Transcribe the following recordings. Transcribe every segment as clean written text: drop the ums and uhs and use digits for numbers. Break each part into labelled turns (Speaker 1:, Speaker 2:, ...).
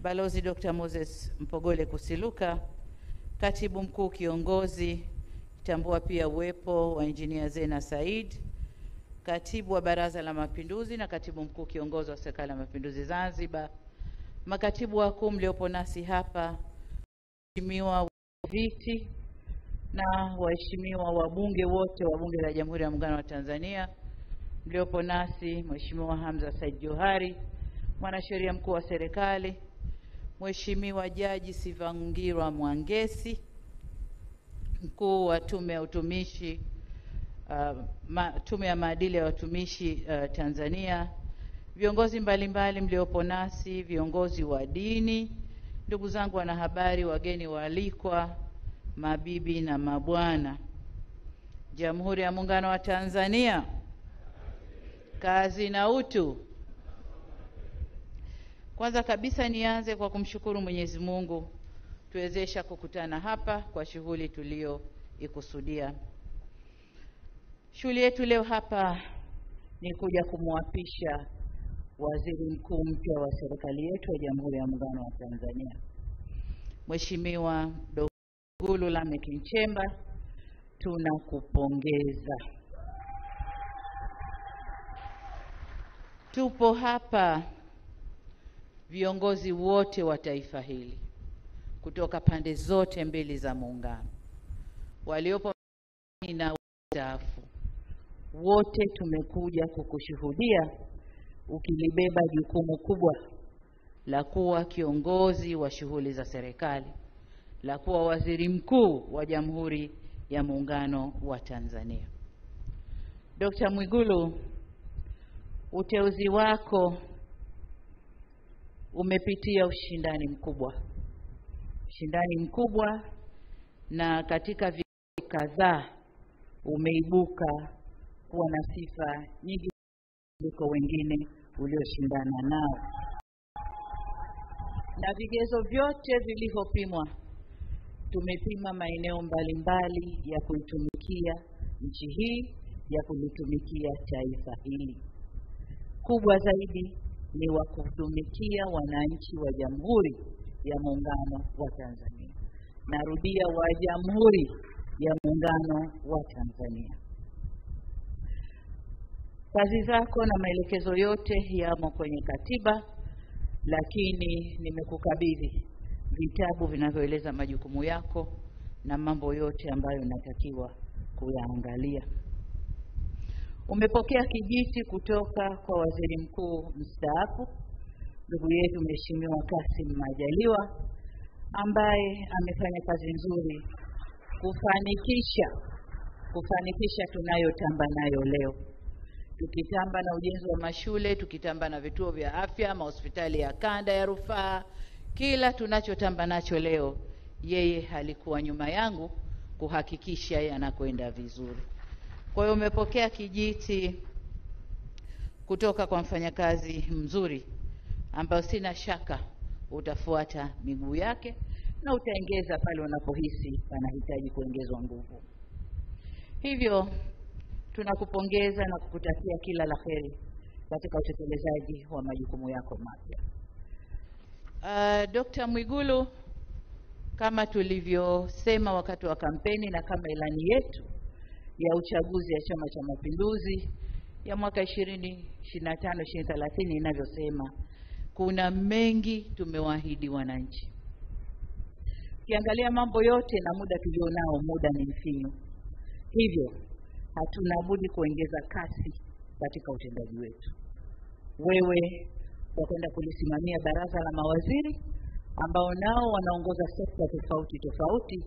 Speaker 1: Balozi Dr. Moses Mpogole Kusiluka, Katibu Mkuu Kiongozi, tambua pia uwepo wa Engineer Zena Said, Katibu wa Baraza la Mapinduzi na Katibu Mkuu Kiongozi wa Serikali ya Mapinduzi Zanzibar, makatibu wakuu mliopo nasi hapa, waheshimiwa viti na waheshimiwa wabunge wote wa Bunge la Jamhuri ya Muungano wa Tanzania mliopo nasi, Mheshimiwa Hamza Said Johari, mwanasheria mkuu wa serikali, Mheshimiwa Jaji Sivangirwa Mwangesi, mkuu wa Tume ya Utumishi Tume ya Maadili ya Watumishi Tanzania, viongozi mbalimbali mliopo nasi, viongozi wa dini, ndugu zangu wanahabari, wageni waalikwa, mabibi na mabwana. Jamhuri ya Muungano wa Tanzania, kazi na utu. Kwanza kabisa nianze kwa kumshukuru Mwenyezi Mungu tuwezesha kukutana hapa kwa shughuli tulioikusudia. Shughuli yetu leo hapa ni kuja kumwapisha waziri mkuu mpya wa serikali yetu ya Jamhuri ya Muungano wa Tanzania, Mheshimiwa Dr. Mwigulu Lameck Nchemba. Tunakupongeza. Tupo hapa viongozi wote wa taifa hili kutoka pande zote mbili za muungano, waliopo na wastaafu, wote tumekuja kukushuhudia ukilibeba jukumu kubwa la kuwa kiongozi wa shughuli za serikali, la kuwa waziri mkuu wa Jamhuri ya Muungano wa Tanzania. Dr. Mwigulu, uteuzi wako umepitia ushindani mkubwa, na katika vipindi kadhaa umeibuka kuwa na sifa nyingi kuliko wengine ulioshindana nao, na vigezo vyote vilivyopimwa, tumepima maeneo mbalimbali ya kuitumikia nchi hii, ya kulitumikia taifa hili. Kubwa zaidi ni wa kutumikia wananchi wa Jamhuri ya Muungano wa Tanzania. Narudia, wa Jamhuri ya Muungano wa Tanzania. Kazi zako na maelekezo yote yamo kwenye katiba, lakini nimekukabidhi vitabu vinavyoeleza majukumu yako na mambo yote ambayo unatakiwa kuyaangalia. Umepokea kijiti kutoka kwa waziri mkuu mstaafu ndugu yetu Mheshimiwa Kassim Majaliwa, ambaye amefanya kazi nzuri kufanikisha tunayotamba nayo leo. Tukitamba na ujenzi wa mashule, tukitamba na vituo vya afya, mahospitali ya kanda ya rufaa, kila tunachotamba nacho leo, yeye halikuwa nyuma yangu kuhakikisha yanakwenda vizuri. Kwa hiyo umepokea kijiti kutoka kwa mfanyakazi mzuri ambao sina shaka utafuata miguu yake na utaongeza pale unapohisi panahitaji kuongezwa nguvu. Hivyo tunakupongeza na kukutakia kila la heri katika utekelezaji wa majukumu yako mapya. Dr. Mwigulu, kama tulivyosema wakati wa kampeni na kama ilani yetu ya uchaguzi ya Chama cha Mapinduzi ya mwaka 2025-2030 inavyosema, kuna mengi tumewaahidi wananchi. Ukiangalia mambo yote na muda tulionao, muda ni mfinyu. Hivyo hatuna budi kuongeza kasi katika utendaji wetu. Wewe utakwenda kulisimamia baraza la mawaziri ambao nao wanaongoza sekta tofauti.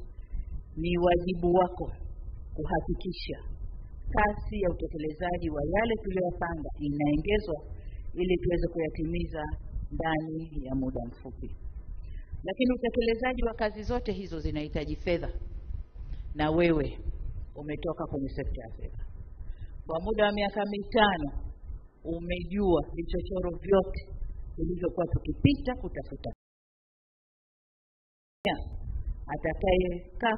Speaker 1: Ni wajibu wako kuhakikisha kasi ya utekelezaji wa yale tuliyopanga inaongezwa ili tuweze kuyatimiza ndani ya muda mfupi. Lakini utekelezaji wa kazi zote hizo zinahitaji fedha, na wewe umetoka kwenye sekta ya fedha. Kwa muda wa miaka 5 umejua vichochoro vyote vilivyokuwa tukipita kutafuta. Atakayekaa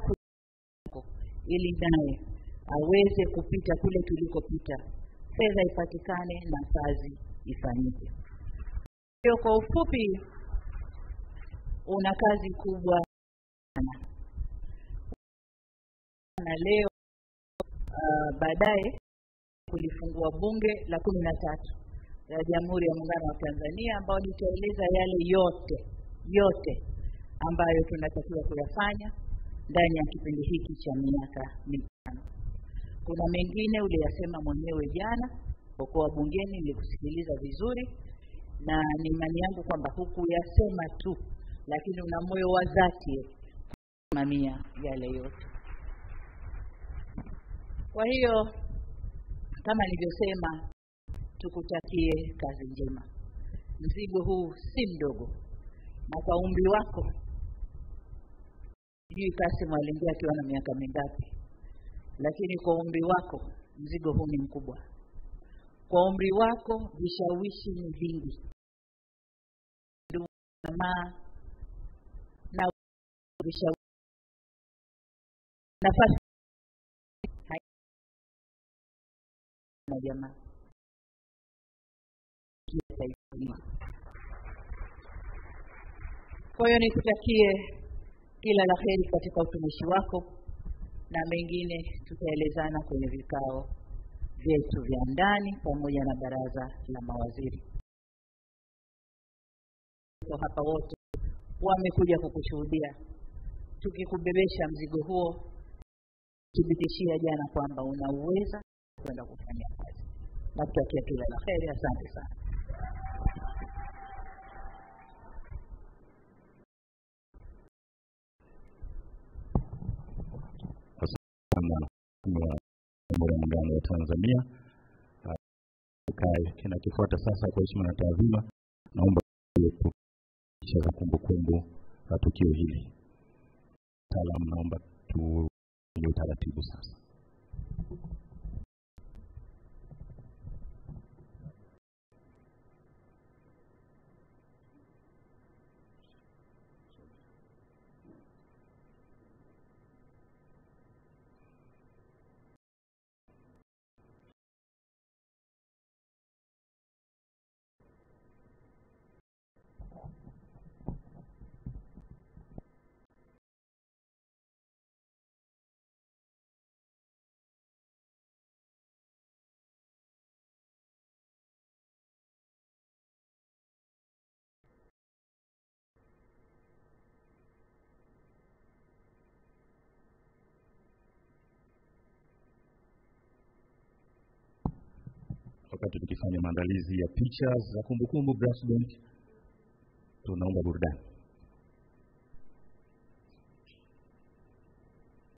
Speaker 1: ili naye aweze kupita kule tulikopita, fedha ipatikane na kazi ifanyike. Kwa ufupi, una kazi kubwa sana. Na leo baadaye kulifungua bunge la 13 ya Jamhuri ya Muungano wa Tanzania, ambao litaeleza yale yote ambayo tunatakiwa kuyafanya ndani ya kipindi hiki cha miaka 5. Kuna mengine uliyasema mwenyewe jana kwa bungeni, nilikusikiliza vizuri, na ni imani yangu kwamba hukuyasema tu, lakini una moyo wa dhati kusimamia yale yote. Kwa hiyo kama nilivyosema, tukutakie kazi njema. Mzigo huu si mdogo, na kwa umri wako, sijui Kassim aliingia akiwa na miaka mingapi, lakini kwa umri wako mzigo huu ni mkubwa. Kwa umri wako vishawishi ni vingi, na vishawishi nafasi na jamaa. Kwa hiyo nikutakie kila la heri katika utumishi wako, na mengine tutaelezana kwenye vikao vyetu vya ndani pamoja na baraza la mawaziri. Kwa hapa wote wamekuja kukushuhudia tukikubebesha mzigo huo, kibitishia jana kwamba unaweza kwenda kufanya kazi. Nakutakia kila la heri. Asante sana.
Speaker 2: Muungano wa Tanzania. Kinachofuata sasa, kwa heshima na taadhima, naomba kushiriki kumbukumbu la tukio hili. Salamu, naomba tuwe taratibu sasa. Wakati tukifanya maandalizi ya picha za kumbukumbu Grassbank, tunaomba burudani.